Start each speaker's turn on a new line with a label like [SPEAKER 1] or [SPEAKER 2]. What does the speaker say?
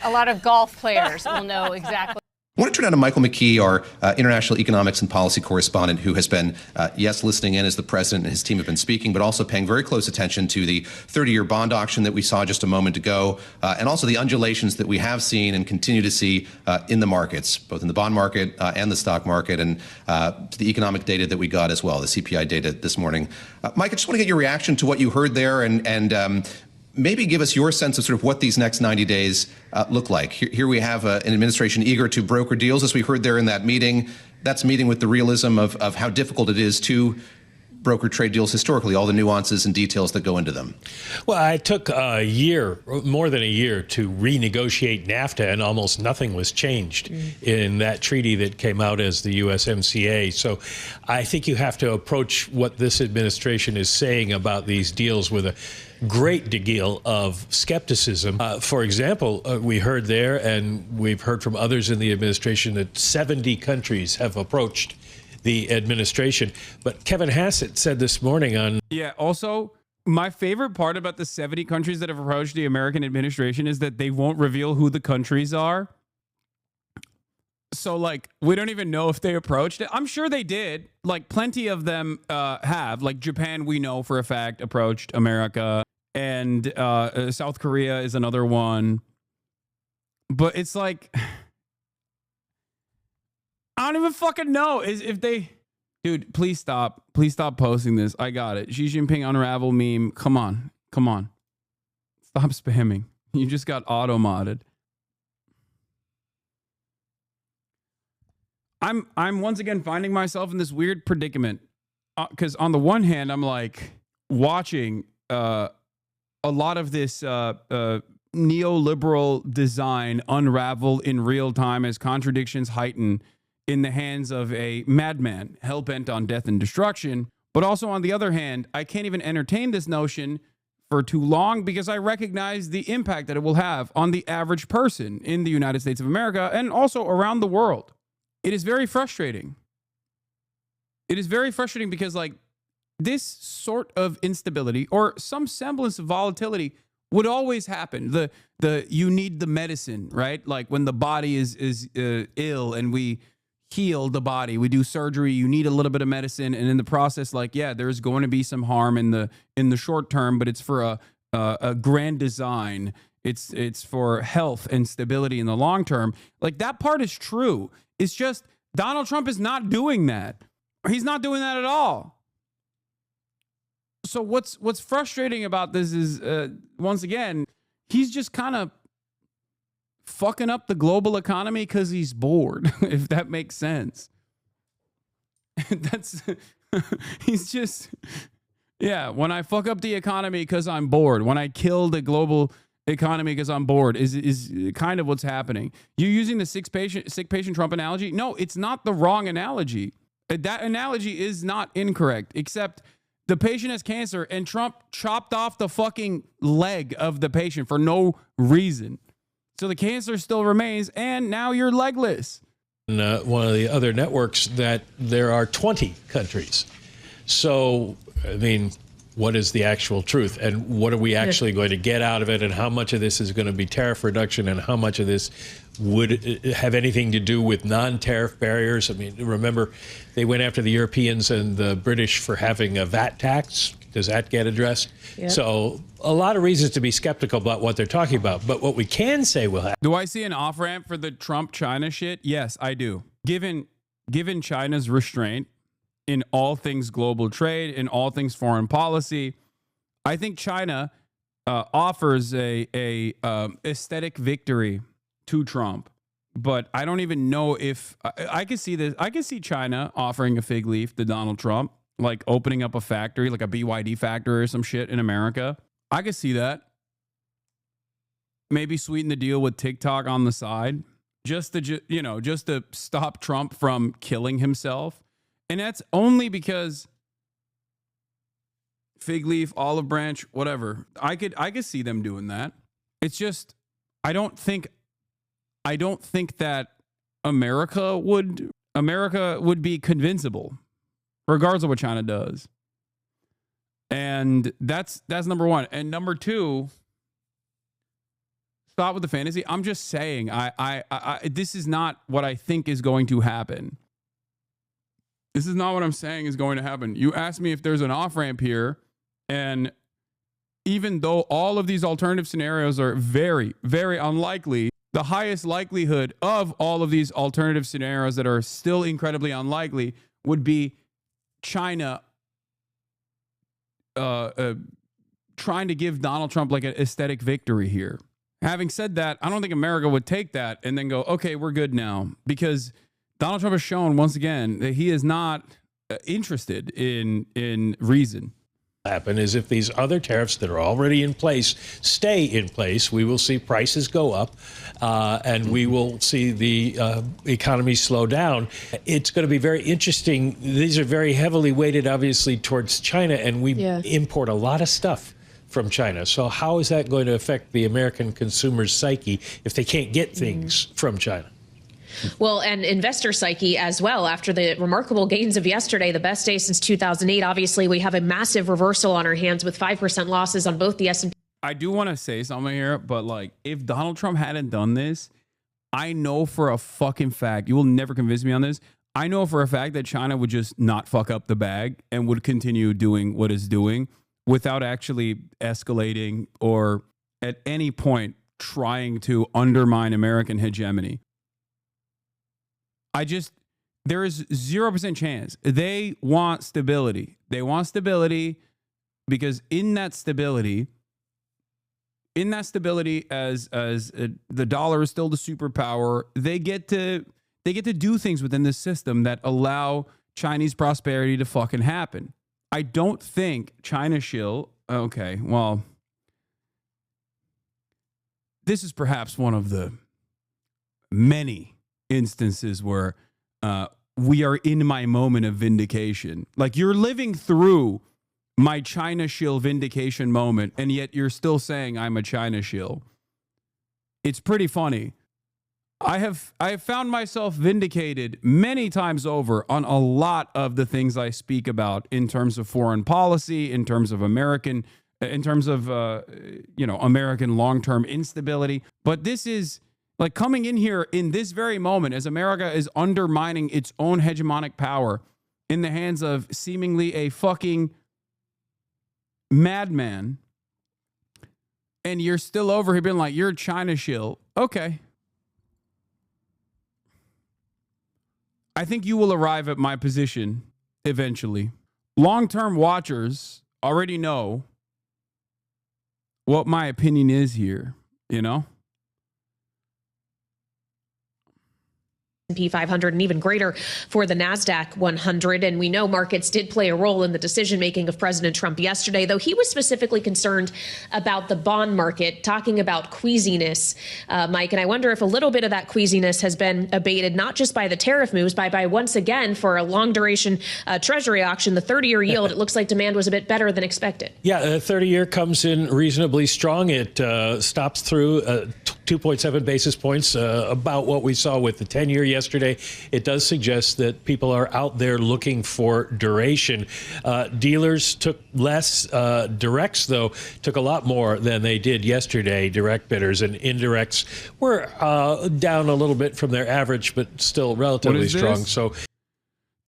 [SPEAKER 1] A lot of golf players will know exactly.
[SPEAKER 2] I want to turn now to Michael McKee, our international economics and policy correspondent, who has been, yes, listening in as the president and his team have been speaking, but also paying very close attention to the 30-year bond auction that we saw just a moment ago, and also the undulations that we have seen and continue to see in the markets, both in the bond market and the stock market, and the economic data that we got as well, the CPI data this morning. Mike, I just want to get your reaction to what you heard there, and maybe give us your sense of sort of what these next 90 days look like. Here we have an administration eager to broker deals, as we heard there in that meeting. That's meeting with the realism of how difficult it is to broker trade deals historically, all the nuances and details that go into them.
[SPEAKER 3] Well, it took a year, more than a year, to renegotiate NAFTA, and almost nothing was changed in that treaty that came out as the USMCA. So I think you have to approach what this administration is saying about these deals with a great deal of skepticism. For example, we heard there, and we've heard from others in the administration, that 70 countries have approached the administration. But Kevin Hassett said this morning on...
[SPEAKER 4] Yeah, also, my favorite part about the 70 countries that have approached the American administration is that they won't reveal who the countries are. So, like, we don't even know if they approached it. I'm sure they did. Like, plenty of them have. Like, Japan, we know for a fact, approached America. And South Korea is another one. But it's like... I don't even fucking know if they... Dude, please stop. Please stop posting this. I got it. Xi Jinping unravel meme. Come on. Come on. Stop spamming. You just got auto-modded. I'm once again finding myself in this weird predicament. Because on the one hand, I'm like watching a lot of this neoliberal design unravel in real time as contradictions heighten in the hands of a madman hell-bent on death and destruction. But also, on the other hand, I can't even entertain this notion for too long because I recognize the impact that it will have on the average person in the United States of America and also around the world. It is very frustrating. It is very frustrating because, like, this sort of instability or some semblance of volatility would always happen. The you need the medicine, right? Like when the body is ill and we heal the body, we do surgery, you need a little bit of medicine, and in the process, like, yeah, there's going to be some harm in the short term, but it's for a grand design. It's for health and stability in the long term. Like, that part is true. It's just Donald Trump is not doing that. He's not doing that at all. So what's frustrating about this is once again, he's just kind of fucking up the global economy because he's bored, if that makes sense. That's he's just, yeah, when I fuck up the economy because I'm bored, when I kill the global economy because I'm bored is kind of what's happening. You're using the sick patient Trump analogy. No, it's not the wrong analogy. That analogy is not incorrect, except the patient has cancer and Trump chopped off the fucking leg of the patient for no reason. So the cancer still remains, and now you're legless.
[SPEAKER 3] One of the other networks that there are 20 countries. So, I mean, what is the actual truth? And what are we actually going to get out of it? And how much of this is going to be tariff reduction? And how much of this would have anything to do with non-tariff barriers? I mean, remember, they went after the Europeans and the British for having a VAT tax. Does that get addressed? Yep. So a lot of reasons to be skeptical about what they're talking about. But what we can say will happen.
[SPEAKER 4] Do I see an off-ramp for the Trump-China shit? Yes, I do. Given China's restraint in all things global trade, in all things foreign policy, I think China offers a aesthetic victory to Trump. But I don't even know if I could see this. I could see China offering a fig leaf to Donald Trump, like opening up a factory, like a BYD factory or some shit in America. I could see that. Maybe sweeten the deal with TikTok on the side, just to stop Trump from killing himself. And that's only because fig leaf, olive branch, whatever. I could see them doing that. It's just I don't think that America would be convincible, regardless of what China does. And that's number one. And number two, stop with the fantasy. I'm just saying, this is not what I think is going to happen. This is not what I'm saying is going to happen. You asked me if there's an off-ramp here, and even though all of these alternative scenarios are very, very unlikely, the highest likelihood of all of these alternative scenarios that are still incredibly unlikely would be China trying to give Donald Trump like an aesthetic victory here. Having said that, I don't think America would take that and then go, okay, we're good now, because Donald Trump has shown once again that he is not interested in reason.
[SPEAKER 3] Happen is if these other tariffs that are already in place stay in place, we will see prices go up and we will see the economy slow down. It's going to be very interesting. These are very heavily weighted, obviously, towards China, and we import a lot of stuff from China. So how is that going to affect the American consumer's psyche if they can't get things from China?
[SPEAKER 5] Well, and investor psyche as well. After the remarkable gains of yesterday, the best day since 2008, obviously we have a massive reversal on our hands with 5% losses on both the S&P.
[SPEAKER 4] I do want to say something here, but like, if Donald Trump hadn't done this, I know for a fucking fact, you will never convince me on this, I know for a fact that China would just not fuck up the bag and would continue doing what it's doing without actually escalating or at any point trying to undermine American hegemony. There is 0% chance. They want stability. They want stability because in that stability, as the dollar is still the superpower, they get to do things within this system that allow Chinese prosperity to fucking happen. I don't think China shill. Okay, well, this is perhaps one of the many instances where we are in my moment of vindication. Like, you're living through my China shill vindication moment, and yet you're still saying I'm a China shill. It's pretty funny. I have found myself vindicated many times over on a lot of the things I speak about in terms of foreign policy, in terms of American long-term instability. But this is like coming in here in this very moment as America is undermining its own hegemonic power in the hands of seemingly a fucking madman. And you're still over here being like, you're a China shill. Okay. I think you will arrive at my position eventually. Long-term watchers already know what my opinion is here, you know?
[SPEAKER 5] S&P 500 and even greater for the NASDAQ 100. And we know markets did play a role in the decision-making of President Trump yesterday, though he was specifically concerned about the bond market, talking about queasiness, Mike. And I wonder if a little bit of that queasiness has been abated, not just by the tariff moves, by once again, for a long-duration Treasury auction, the 30-year yield, it looks like demand was a bit better than expected.
[SPEAKER 3] Yeah, the 30-year comes in reasonably strong. It stops through 2.7 basis points, about what we saw with the 10-year yesterday. It does suggest that people are out there looking for duration. Dealers took less. Directs, though, took a lot more than they did yesterday. Direct bidders and indirects were down a little bit from their average, but still relatively strong. So